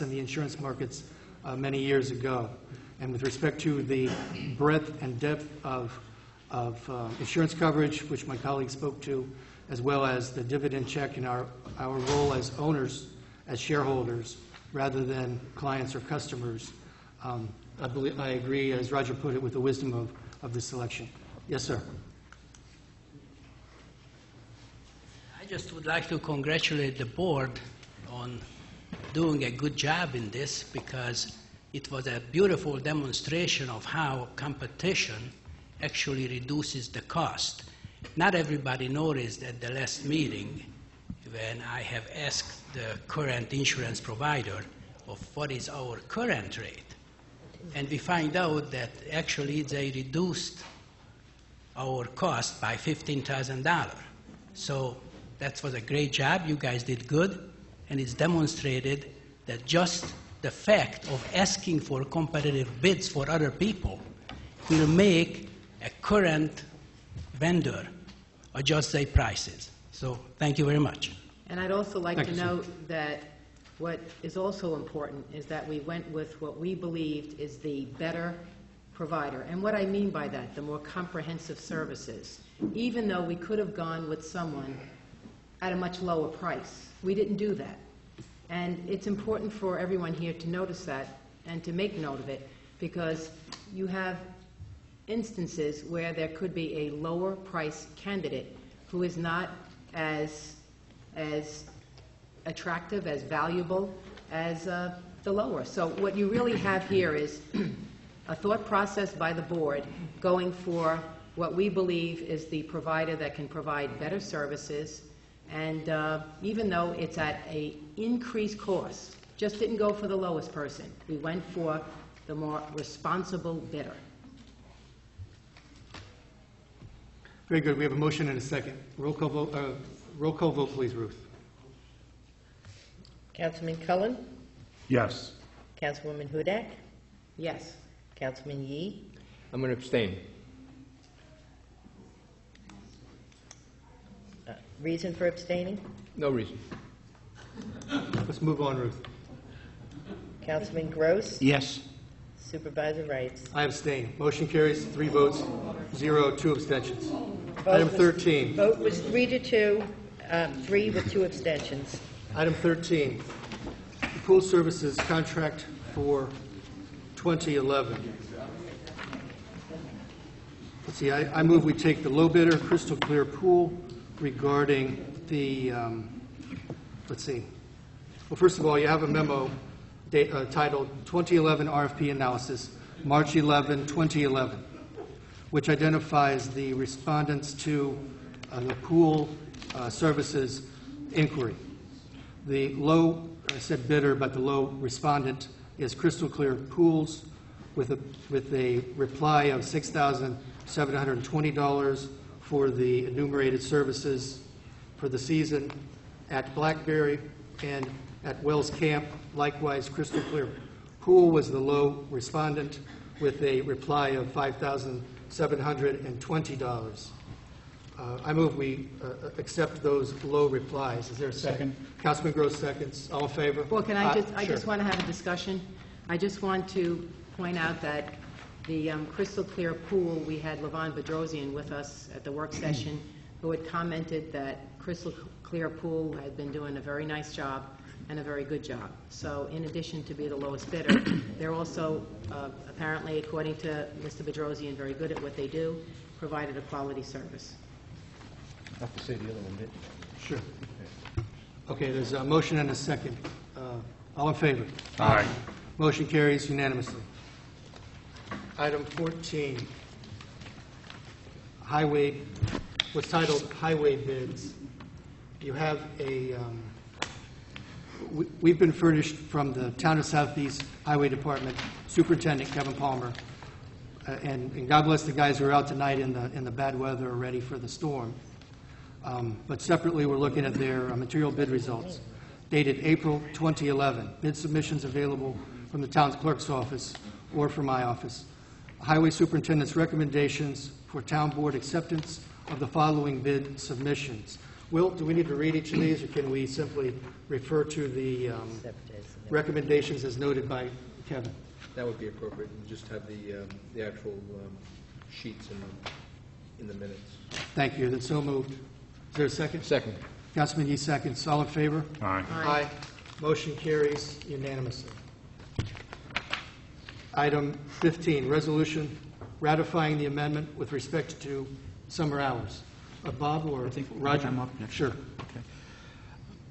in the insurance markets many years ago. And with respect to the breadth and depth of insurance coverage, which my colleague spoke to, as well as the dividend check and our role as owners, as shareholders, rather than clients or customers, I agree, as Roger put it, with the wisdom of this selection. Yes, sir. I just would like to congratulate the board on doing a good job in this, because it was a beautiful demonstration of how competition actually reduces the cost. Not everybody noticed at the last meeting when I have asked the current insurance provider of what is our current rate. And we find out that actually they reduced our cost by $15,000. So that was a great job. You guys did good. And it's demonstrated that just the fact of asking for competitive bids for other people will make a current vendor adjust their prices. So thank you very much. And I'd also like to note that what is also important is that we went with what we believed is the better provider. And what I mean by that, the more comprehensive services. Even though we could have gone with someone at a much lower price, we didn't do that. And it's important for everyone here to notice that and to make note of it, because you have instances where there could be a lower price candidate who is not as attractive, as valuable as the lower. So what you really have here is a thought process by the board going for what we believe is the provider that can provide better services. And even though it's at an increased cost, just didn't go for the lowest person. We went for the more responsible bidder. Very good. We have a motion and a second. Roll call vote, please, Ruth. Councilman Cullen? Yes. Councilwoman Hudak? Yes. Councilman Yee? I'm going to abstain. Reason for abstaining? No reason. Let's move on, Ruth. Councilman Gross? Yes. Supervisor Rights? I abstain. Motion carries. 3 votes, 0, 2 abstentions. Item 13. Vote was 3-2, 3 with 2 abstentions. Item 13, the pool services contract for 2011. Let's see, I move we take the low bidder, Crystal Clear Pool, regarding the, let's see. Well, first of all, you have a memo titled 2011 RFP Analysis, March 11, 2011, which identifies the respondents to the pool services inquiry. The low, I said bidder, but the low respondent is Crystal Clear Pools with a reply of $6,720 for the enumerated services for the season at Blackberry and at Wells Camp. Likewise, Crystal Clear Pool was the low respondent with a reply of $5,720. I move we accept those low replies. Is there a second? Councilman Gross seconds. All in favor? Well, can I just, I sure. just want to have a discussion. I just want to point out that the Crystal Clear Pool, we had Levon Bedrosian with us at the work session, who had commented that Crystal Clear Pool had been doing a very nice job and a very good job. So in addition to be the lowest bidder, they're also, apparently, according to Mr. Bedrosian, very good at what they do, provided a quality service. I have to say the other one, did Sure. Okay, there's a motion and a second. All in favor? Aye. Motion carries unanimously. Item 14, highway, what's titled Highway Bids. You have a, we've been furnished from the Town of Southeast Highway Department, Superintendent Kevin Palmer, and God bless the guys who are out tonight in the bad weather ready for the storm. But separately, we're looking at their material bid results, dated April 2011. Bid submissions available from the town's clerk's office or from my office. Highway Superintendent's recommendations for town board acceptance of the following bid submissions. Will, do we need to read each of these, or can we simply refer to the recommendations as noted by Kevin. That would be appropriate, and just have the actual sheets in the minutes. Thank you. That's so moved. Is there a second? Second. Councilman Yee seconds. All in favor? Aye. Aye. Motion carries unanimously. Item 15, resolution ratifying the amendment with respect to summer hours. Bob or Roger? I'm up next. Sure.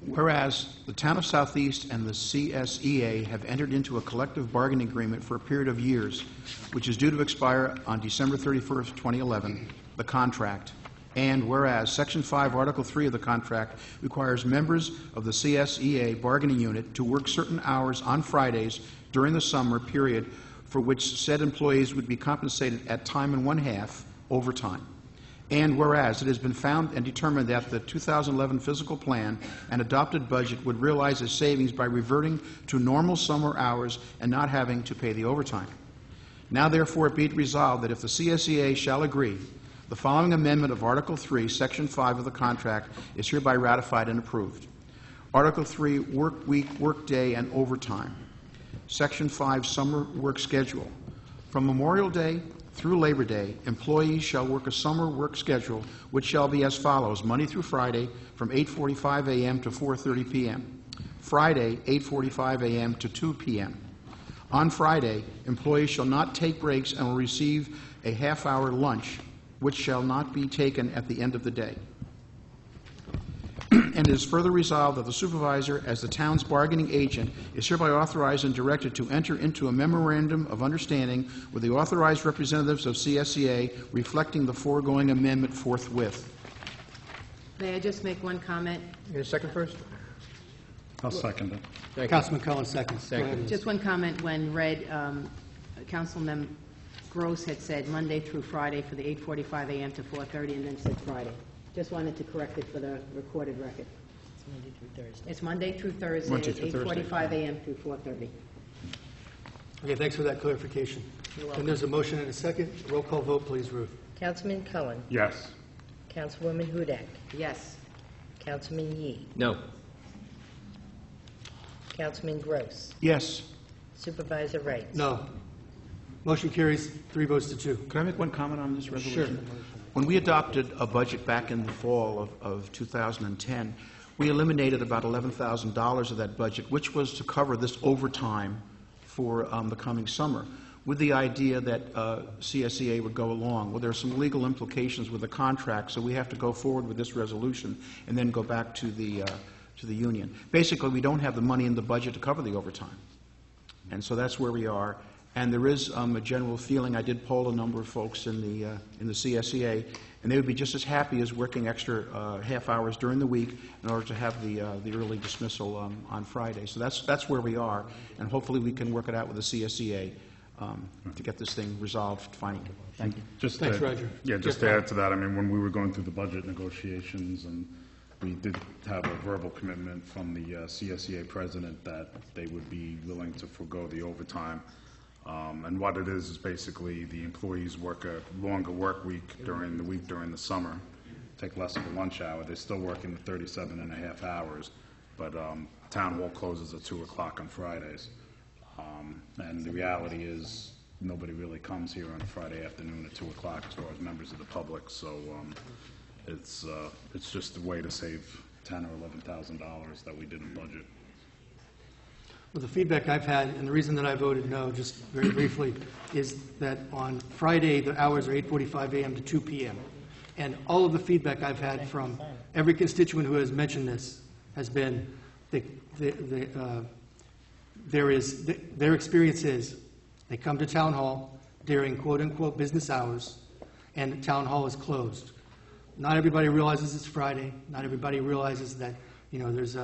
Whereas the Town of Southeast and the CSEA have entered into a collective bargaining agreement for a period of years, which is due to expire on December 31st, 2011, the contract. And whereas Section 5, Article 3 of the contract requires members of the CSEA bargaining unit to work certain hours on Fridays during the summer period for which said employees would be compensated at time and one-half overtime. And whereas it has been found and determined that the 2011 physical plan and adopted budget would realize a savings by reverting to normal summer hours and not having to pay the overtime. Now therefore be it resolved that if the CSEA shall agree, the following amendment of Article 3, Section 5 of the contract is hereby ratified and approved. Article 3, work week, work day, and overtime. Section 5, summer work schedule. From Memorial Day through Labor Day, employees shall work a summer work schedule, which shall be as follows: Monday through Friday from 8:45 a.m. to 4:30 p.m. Friday, 8:45 a.m. to 2 p.m. On Friday, employees shall not take breaks and will receive a half-hour lunch, which shall not be taken at the end of the day. And it is further resolved that the supervisor, as the town's bargaining agent, is hereby authorized and directed to enter into a memorandum of understanding with the authorized representatives of CSEA reflecting the foregoing amendment forthwith. May I just make one comment? You get a second first? I'll second it. Thank you. Councilman Cullen seconds. Go Thank you. ahead. Just one comment. When read, Councilman Gross had said Monday through Friday for the 8:45 a.m. to 4:30, and then said Friday. Just wanted to correct it for the recorded record. It's Monday through Thursday. It's Monday through Thursday, Monday through Thursday. 8:45 a.m. through 4:30. Okay, thanks for that clarification. You're welcome. And there's a motion and a second. Roll call vote, please, Ruth. Councilman Cullen. Yes. Councilwoman Hudak. Yes. Councilman Yee. No. Councilman Gross. Yes. Supervisor Wright. No. Motion carries 3 votes to 2. Could I make one comment on this resolution? Sure. When we adopted a budget back in the fall of 2010, we eliminated about $11,000 of that budget, which was to cover this overtime for the coming summer, with the idea that CSEA would go along. Well, there are some legal implications with the contract, so we have to go forward with this resolution and then go back to the union. Basically, we don't have the money in the budget to cover the overtime. And so that's where we are. And there is a general feeling. I did poll a number of folks in the CSEA, and they would be just as happy as working extra half hours during the week in order to have the early dismissal on Friday. So that's where we are, and hopefully we can work it out with the CSEA to get this thing resolved finally. Thank you. Thanks, Roger. Yeah, just to add to that, I mean, when we were going through the budget negotiations, and we did have a verbal commitment from the CSEA president that they would be willing to forego the overtime. And what it is basically the employees work a longer work week during the summer, take less of a lunch hour. They're still working the 37 and a half hours, but town hall closes at 2 o'clock on Fridays. And the reality is nobody really comes here on a Friday afternoon at 2 o'clock as far as members of the public. So it's just a way to save $10,000 or $11,000 that we didn't budget. Well, the feedback I've had, and the reason that I voted no, just very briefly, is that on Friday, the hours are 8:45 a.m. to 2 p.m. And all of the feedback I've had from every constituent who has mentioned this has been their experience is they come to town hall during quote-unquote business hours, and the town hall is closed. Not everybody realizes it's Friday. Not everybody realizes that there's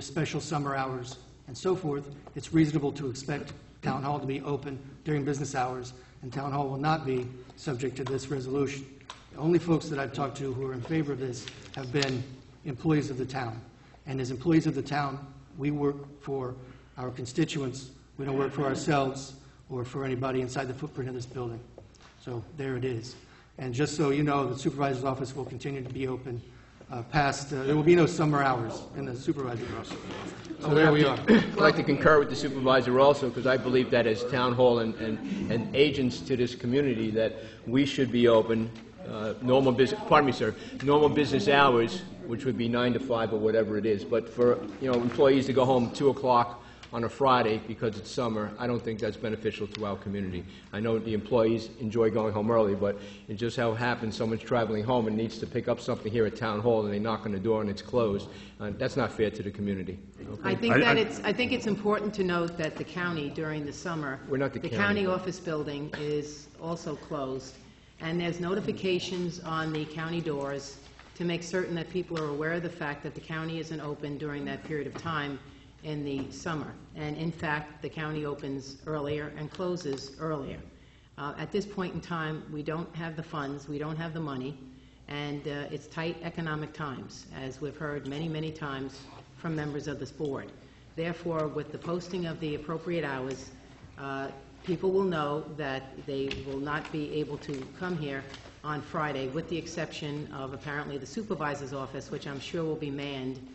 special summer hours and so forth. It's reasonable to expect town hall to be open during business hours, and town hall will not be subject to this resolution. The only folks that I've talked to who are in favor of this have been employees of the town. And as employees of the town, we work for our constituents. We don't work for ourselves or for anybody inside the footprint of this building. So there it is. And just so you know, the supervisor's office will continue to be open there will be no summer hours in the supervisor's office. So there we are. I'd like to concur with the supervisor also, because I believe that as town hall and agents to this community, that we should be open, normal business, pardon me, sir, normal business hours, which would be 9 to 5 or whatever it is. But for, employees to go home 2 o'clock on a Friday because it's summer, I don't think that's beneficial to our community. I know the employees enjoy going home early, but it just how happens someone's traveling home and needs to pick up something here at Town Hall, and they knock on the door and it's closed. That's not fair to the community. Okay? I think it's important to note that the county, during the summer, We're not the county county. office building is also closed, and there's notifications on the county doors to make certain that people are aware of the fact that the county isn't open during that period of time in the summer. And in fact, the county opens earlier and closes earlier. At this point in time, we don't have the funds, we don't have the money, and it's tight economic times, as we've heard many, many times from members of this board. Therefore, with the posting of the appropriate hours, people will know that they will not be able to come here on Friday, with the exception of apparently the supervisor's office, which I'm sure will be manned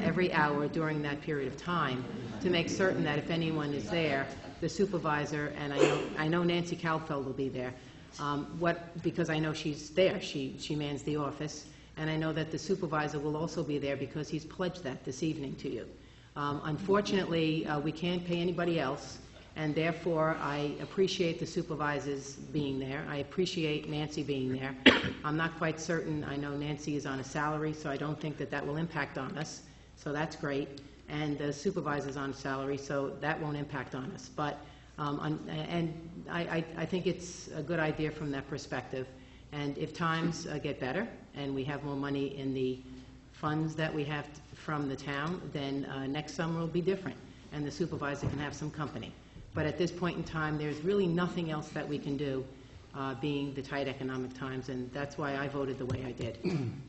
every hour during that period of time, to make certain that if anyone is there, the supervisor, and I know Nancy Calfeld will be there, because I know she's there, she mans the office, and I know that the supervisor will also be there because he's pledged that this evening to you. Unfortunately, we can't pay anybody else, and therefore I appreciate the supervisors being there. I appreciate Nancy being there. I'm not quite certain. I know Nancy is on a salary, so I don't think that will impact on us, so that's great. And the supervisor's on salary, so that won't impact on us. But I think it's a good idea from that perspective. And if times get better and we have more money in the funds that we have from the town, then next summer will be different, and the supervisor can have some company. But at this point in time, there's really nothing else that we can do, being the tight economic times, and that's why I voted the way I did.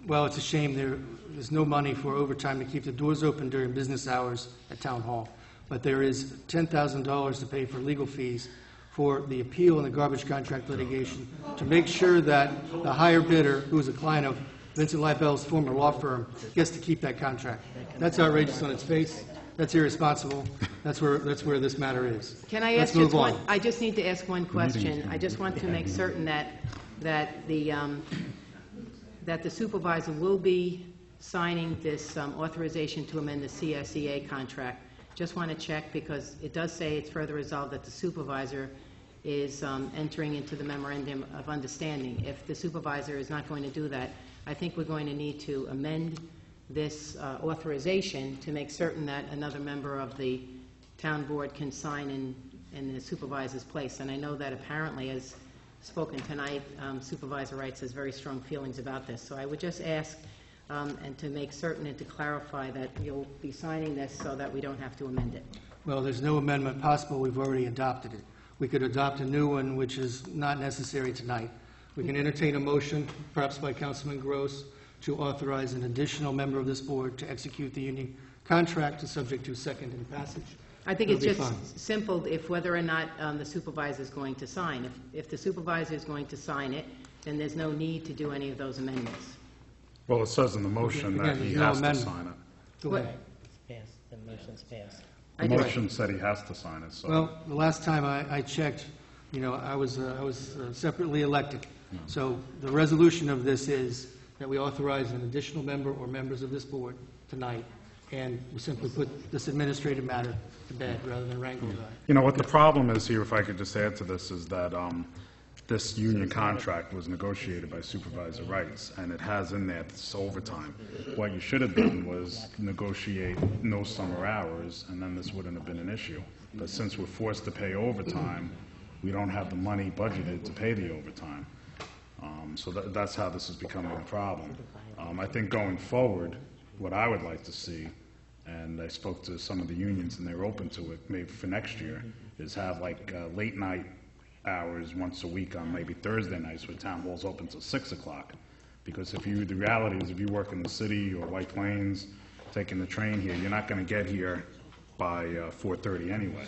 Well, it's a shame there's no money for overtime to keep the doors open during business hours at Town Hall. But there is $10,000 to pay for legal fees for the appeal and the garbage contract litigation to make sure that the higher bidder, who is a client of Vincent Libel's former law firm, gets to keep that contract. That's outrageous on its face. That's irresponsible. That's where this matter is. Can I ask just one? I just need to ask one question. I just want to make certain that the supervisor will be signing this authorization to amend the CSEA contract. Just want to check, because it does say it's further resolved that the supervisor is entering into the memorandum of understanding. If the supervisor is not going to do that, I think we're going to need to amend this authorization to make certain that another member of the town board can sign in the supervisor's place. And I know that apparently, as spoken tonight, Supervisor Wrights has very strong feelings about this. So I would just ask and to make certain and to clarify that you'll be signing this so that we don't have to amend it. Well, there's no amendment possible. We've already adopted it. We could adopt a new one, which is not necessary tonight. We can entertain a motion, perhaps by Councilman Gross, to authorize an additional member of this board to execute the union contract, subject to second and passage. I think it's just simple if whether or not the supervisor is going to sign. If the supervisor is going to sign it, then there's no need to do any of those amendments. Well, it says in the motion that he has to sign it. Go ahead. Passed, the motion's passed. The motion said he has to sign it, so. Well, the last time I checked, I was separately elected. So the resolution of this is that we authorize an additional member or members of this board tonight, and we simply put this administrative matter to bed rather than wrangle about it. You know, what the problem is here, if I could just add to this, is that this union contract was negotiated by Supervisor Wrights, and it has in there this overtime. What you should have done was negotiate no summer hours, and then this wouldn't have been an issue. But since we're forced to pay overtime, we don't have the money budgeted to pay the overtime. So that's how this is becoming a problem. I think going forward, what I would like to see, and I spoke to some of the unions and they're open to it, maybe for next year, is have like late night hours once a week on maybe Thursday nights where town hall's open till 6 o'clock. Because the reality is if you work in the city or White Plains, taking the train here, you're not going to get here by 4:30 anyway.